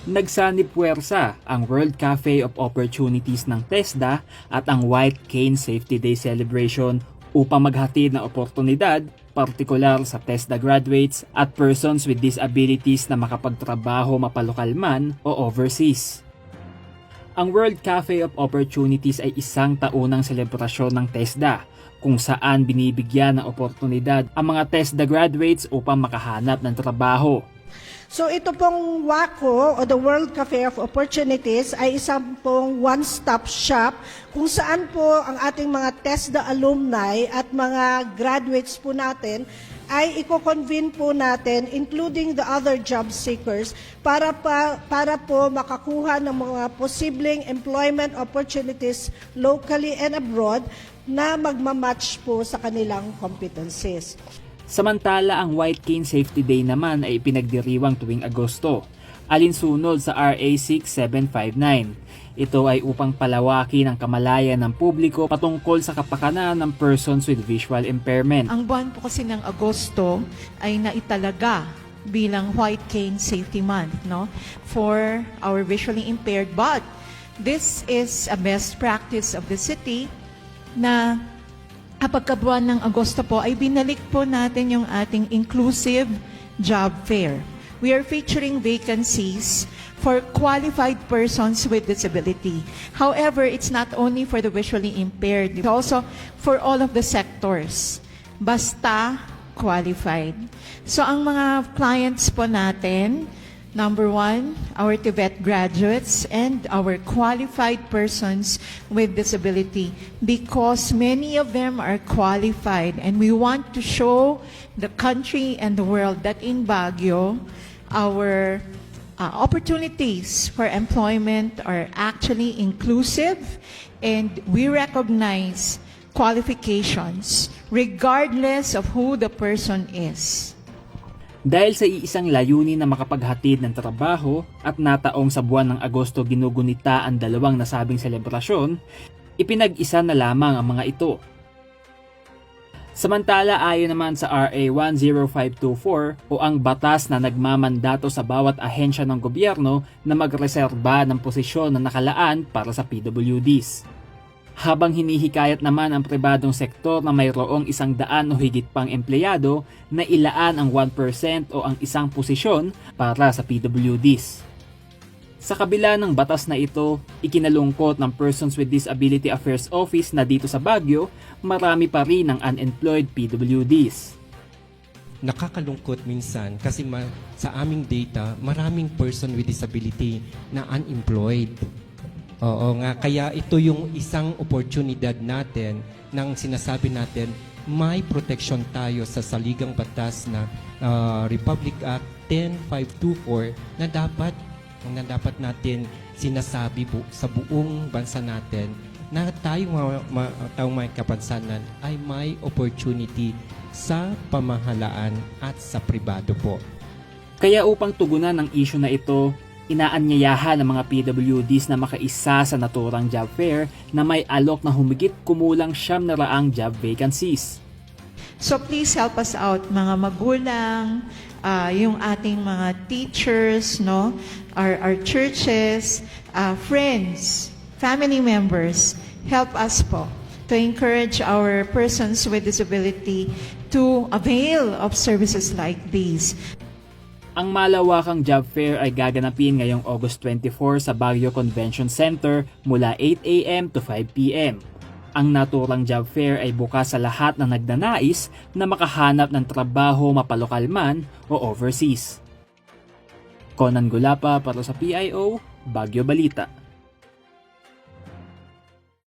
Nagsanib puwersa ang World Cafe of Opportunities ng TESDA at ang White Cane Safety Day Celebration upang maghatid ng oportunidad, partikular sa TESDA graduates at persons with disabilities na makapagtrabaho mapalokal man o overseas. Ang World Cafe of Opportunities ay isang taunang selebrasyon ng TESDA kung saan binibigyan ng oportunidad ang mga TESDA graduates upang makahanap ng trabaho. So ito pong WACO o the World Cafe of Opportunities ay isang pong one-stop shop kung saan po ang ating mga TESDA alumni at mga graduates po natin ay i-convene po natin including the other job seekers para po makakuha ng mga posibleng employment opportunities locally and abroad na magmamatch po sa kanilang competencies. Samantala, ang White Cane Safety Day naman ay ipinagdiriwang tuwing Agosto, alinsunod sa RA 6759. Ito ay upang palawakin ang kamalayan ng publiko patungkol sa kapakanan ng persons with visual impairment. Ang buwan po kasi ng Agosto ay naitalaga bilang White Cane Safety Month, no, for our visually impaired. But this is a best practice of the city na kapag kabuan ng Agosto po ay binalik po natin yung ating inclusive job fair. We are featuring vacancies for qualified persons with disability. However, it's not only for the visually impaired, it's also for all of the sectors. Basta qualified. So ang mga clients po natin, number one, our TVET graduates and our qualified persons with disability, because many of them are qualified and we want to show the country and the world that in Baguio, our opportunities for employment are actually inclusive and we recognize qualifications regardless of who the person is. Dahil sa iisang layunin na makapaghatid ng trabaho at nataong sa buwan ng Agosto ginugunita ang dalawang nasabing selebrasyon, ipinag-isa na lamang ang mga ito. Samantala, ayon naman sa RA 10524 o ang batas na nagmamandato sa bawat ahensya ng gobyerno na magreserba ng posisyon na nakalaan para sa PWDs. Habang hinihikayat naman ang pribadong sektor na mayroong 100 o higit pang empleyado na ilaan ang 1% o ang isang posisyon para sa PWDs. Sa kabila ng batas na ito, ikinalungkot ng Persons with Disability Affairs Office na dito sa Baguio, marami pa rin ang unemployed PWDs. Nakakalungkot minsan kasi sa aming data, maraming person with disability na unemployed. Oo nga, kaya ito yung isang oportunidad natin nang sinasabi natin may protection tayo sa saligang batas na Republic Act 10524 na dapat natin sinasabi sa buong bansa natin na tayong taong may kapansanan ay may opportunity sa pamahalaan at sa pribado po. Kaya upang tugunan ang issue na ito, inaanyayahan ng mga PWDs na makaisa sa naturang job fair na may alok na humigit kumulang 700 job vacancies. So please help us out, mga magulang, yung ating mga teachers, no, our churches, friends, family members, help us po to encourage our persons with disability to avail of services like these. Ang malawakang job fair ay gaganapin ngayong August 24 sa Baguio Convention Center mula 8 a.m. to 5 p.m. Ang naturang job fair ay bukas sa lahat na nagnanais na makahanap ng trabaho mapalokal man o overseas. Conan Gulapa para sa PIO, Baguio Balita.